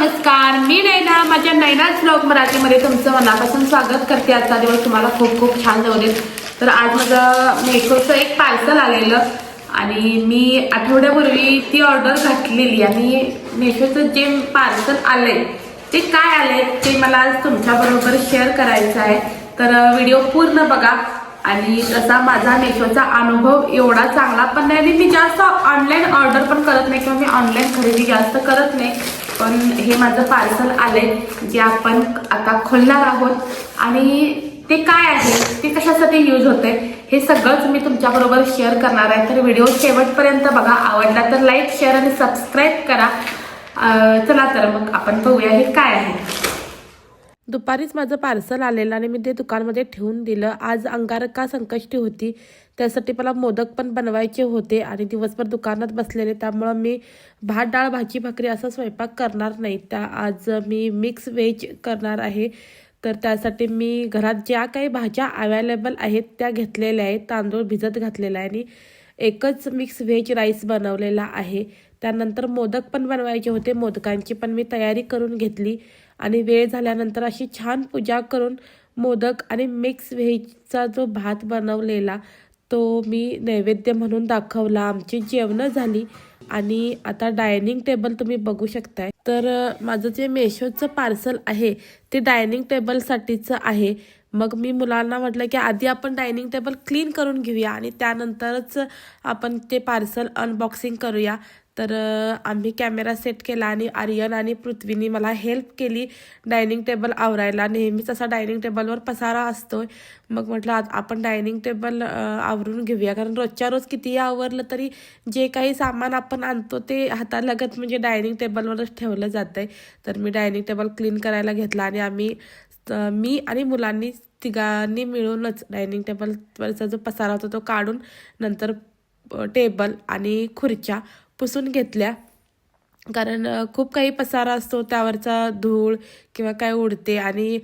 नमस्कार, मी नैना. माझ्या नैनाज ब्लॉग मराठीमध्ये तुमचं मनापासून स्वागत करते. आजचा दिवस तुम्हाला खूप खूप छान जाऊ देत. तर आज माझं मेशोचं एक पार्सल आलेलं आणि मी आठवड्यापूर्वी ती ऑर्डर घातलेली आणि मेशोचं जे पार्सल आलंय ते काय आलंय ते मला आज तुमच्याबरोबर शेअर करायचं आहे. तर व्हिडिओ पूर्ण बघा. आणि तसा माझा मेशोचा अनुभव एवढा चांगला पण नाही आणि मी जास्त ऑनलाईन ऑर्डर पण करत नाही किंवा मी ऑनलाईन खरेदी जास्त करत नाही. पण हे माझं पार्सल आलंय जे आपण आता खोलणार आहोत आणि ते काय आहे, ते कशासाठी यूज होते हे सगळंच मी तुमच्याबरोबर शेअर करणार आहे. तर व्हिडिओ शेवटपर्यंत बघा. आवडला तर लाईक, शेअर आणि सबस्क्राईब करा. चला तर मग आपण बघूया हे काय आहे. दुपारीच माझं पार्सल आलेलं आणि मी ते दुकानमध्ये ठेवून दिलं. आज अंगारका संकष्टी होती, त्यासाठी मला मोदक पण बनवायचे होते आणि दिवसभर दुकानात बसलेले, त्यामुळं मी भात, डाळ, भाजी, भाकरी असा स्वयंपाक करणार नाही. आज मी मिक्स व्हेज करणार आहे. तर त्यासाठी मी घरात ज्या काही भाज्या अवेलेबल आहेत त्या घेतलेल्या आहेत. तांदूळ भिजत घातलेला आहे आणि एकच मिक्स व्हेज राईस बनवलेला आहे. त्यानंतर मोदक पण बनवायचे होते. मोदकांची पण मी तयारी करून घेतली आणि वेळ झाल्यानंतर अशी छान पूजा करून मोदक आणि मिक्स व्हेजचा जो भात बनवलेला तो मी नैवेद्य म्हणून दाखवला. आमची जेवणं झाली आणि आता डायनिंग टेबल तुम्ही बघू शकताय. तर माझं जे मेशोचं पार्सल आहे ते डायनिंग टेबलसाठीचं आहे. मग मी मुलांना म्हटलं की आधी आपण डायनिंग टेबल क्लीन करून घेऊया आणि त्यानंतरच आपण ते पार्सल अनबॉक्सिंग करूया. तर आम्ही कॅमेरा सेट केला आणि आर्यन आणि पृथ्वीनी मला हेल्प केली डायनिंग टेबल आवरायला. नेहमीच असा डायनिंग टेबलवर पसारा असतोय. मग म्हटलं आज आपण डायनिंग टेबल आवरून घेऊया, कारण रोजच्या रोज कितीही आवरलं तरी जे काही सामान आपण आणतो ते हातालगत म्हणजे डायनिंग टेबलवरच ठेवलं जातंय. तर मी डायनिंग टेबल क्लीन करायला घेतला आणि मी आणि मुलांनी तिघांनी मिळूनच डायनिंग टेबलवरचा जो पसारा होता तो काढून नंतर टेबल आणि खुर्च्या पुसून घेतल्या. कारण खूप काही पसारा असतो, त्यावरचा धूळ किंवा काय उडते आणि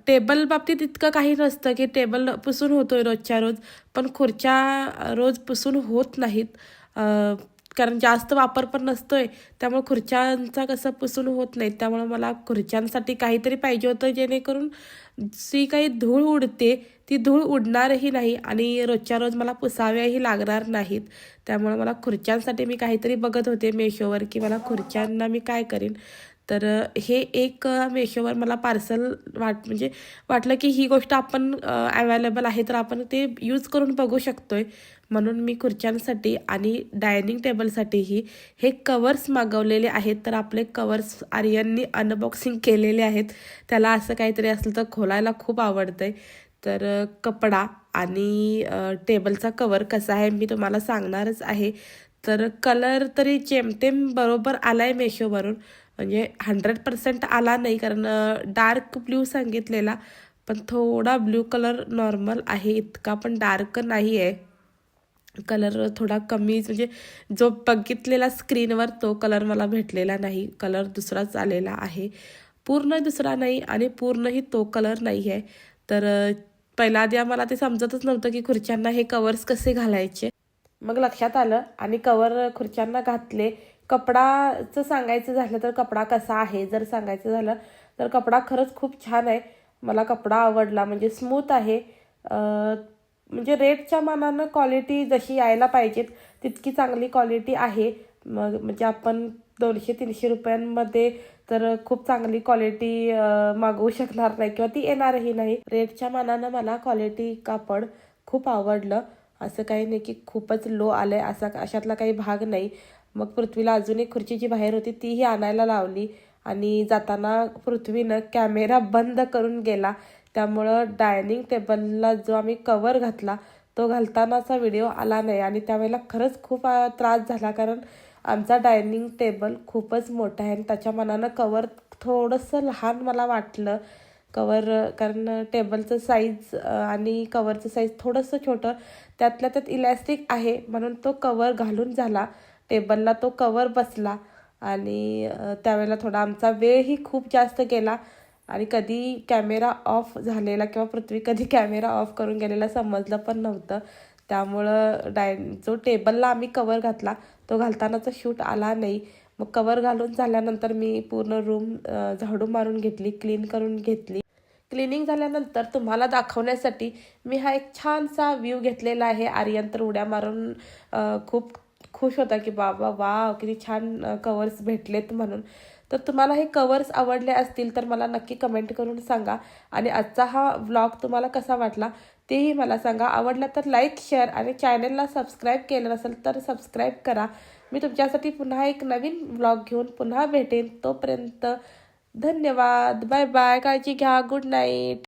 टेबल बाबतीत इतकं काही नसतं की टेबल पुसून होतोय रोजच्या रोज, पण खुर्च्या रोज पुसून होत नाहीत. कारण जास्त वापर पण नसतोय, त्यामुळे खुर्च्यांचा कसं पुसून होत नाही. त्यामुळे मला खुर्च्यांसाठी काहीतरी पाहिजे होतं जेणेकरून जी काही धूळ उडते ती धूळ उडणारही नाही आणि रोजच्या रोज मला पुसाव्याही लागणार नाहीत. त्यामुळे मला खुर्च्यांसाठी मी काहीतरी बघत होते मेशोवर की मला खुर्च्यांना मी काय करीन. तर हे एक मेशोवर मला पार्सल म्हणजे वाटलं की ही गोष्ट आपण अवेलेबल आहे तर आपण ते यूज करून बघू शकतोय. म्हणून मी खुर्च्यांसाठी आणि डायनिंग टेबलसाठीही हे कवर्स मागवलेले आहेत. तर आपले कवर्स आर्यननी अनबॉक्सिंग केलेले आहेत. त्याला असं काहीतरी असलं तर खोलायला खूप आवडतंय. तर कपडा आणि टेबलचा कवर कसा आहे मी तुम्हाला सांगणारच आहे. तर कलर तरी जेमतेम बरोबर आला आहे मेशोवरून, म्हणजे 100% आला नाही, कारण डार्क ब्ल्यू सांगितलेला पण थोडा ब्ल्यू कलर नॉर्मल आहे, इतका पण डार्क नाही आहे. कलर थोडा कमी, म्हणजे जो बघितलेला स्क्रीनवर तो कलर मला भेटलेला नाही. कलर दुसराच आलेला आहे, पूर्ण दुसरा नाही आणि पूर्णही तो कलर नाही आहे. तर पहिला आधी मला ते समजतच नव्हतं की खुर्च्यांना हे कवर्स कसे घालायचे. मग लक्षात आलं आणि कवर खुर्च्यांना घातले. कपडाचं सांगायचं झालं तर कपडा कसा आहे जर सांगायचं झालं तर कपडा खरंच खूप छान आहे. मला कपडा आवडला, म्हणजे स्मूथ आहे. म्हणजे रेटच्या मानानं क्वालिटी जशी यायला पाहिजेत तितकी चांगली क्वालिटी आहे. म्हणजे आपण 200-300 रुपयांमध्ये तर खूप चांगली क्वालिटी मागवू शकणार नाही किंवा ती येणारही नाही. रेटच्या मानानं मला क्वालिटी कापड खूप आवडलं. असं काही नाही की खूपच लो आलं आहे अशातला काही भाग नाही. मग पृथ्वीला अजून एक खुर्ची जी बाहेर होती तीही आणायला लावली आणि जाताना पृथ्वीनं कॅमेरा बंद करून गेला. त्यामुळं डायनिंग टेबलला जो आम्ही कवर घातला तो घालतानाचा व्हिडिओ आला नाही आणि त्यावेळेला खरंच खूप त्रास झाला, कारण आमचा डायनिंग टेबल खूपच मोठा आहे आणि त्याच्या मानानं कवर थोडंसं लहान मला वाटलं. कवर कारण टेबलचं साईज आणि कवरचं साईज थोडंसं छोटं, त्यातल्या त्यात इलॅस्टिक आहे म्हणून तो कवर घालून झाला. टेबलला तो कवर बसला आणि त्यावेळेला थोडा आमचा वेळही खूप जास्त गेला आणि कधी कॅमेरा ऑफ झालेला किंवा पृथ्वी कधी कॅमेरा ऑफ करून गेलेला समजलं पण नव्हतं. त्यामुळं जो टेबलला आम्ही कवर घातला तो घालतानाचा शूट आला नाही. मग कवर घालून झाल्यानंतर मी पूर्ण रूम झाडू मारून घेतली, क्लीन करून घेतली. क्लिनिंग झाल्यानंतर तुम्हाला दाखवण्यासाठी मी हा एक छानसा व्ह्यू घेतलेला आहे. आर्यन तर उड्या मारून खूप खुश होता की बाबा वाव किती छान कवर्स भेटलेत म्हणून. तर तुम्हाला हे कवर्स आवडले असतील तर मला नक्की कमेंट करून सांगा. आणि आजचा हा व्लॉग तुम्हाला कसा वाटला तेही मला सांगा. आवडला तर लाईक, शेअर आणि चॅनलला सबस्क्राईब केलं नसेल तर सबस्क्राईब करा. मी तुमच्यासाठी पुन्हा एक नवीन व्लॉग घेऊन पुन्हा भेटेन. तोपर्यंत धन्यवाद. Bye bye. काळजी घ्या. Good night.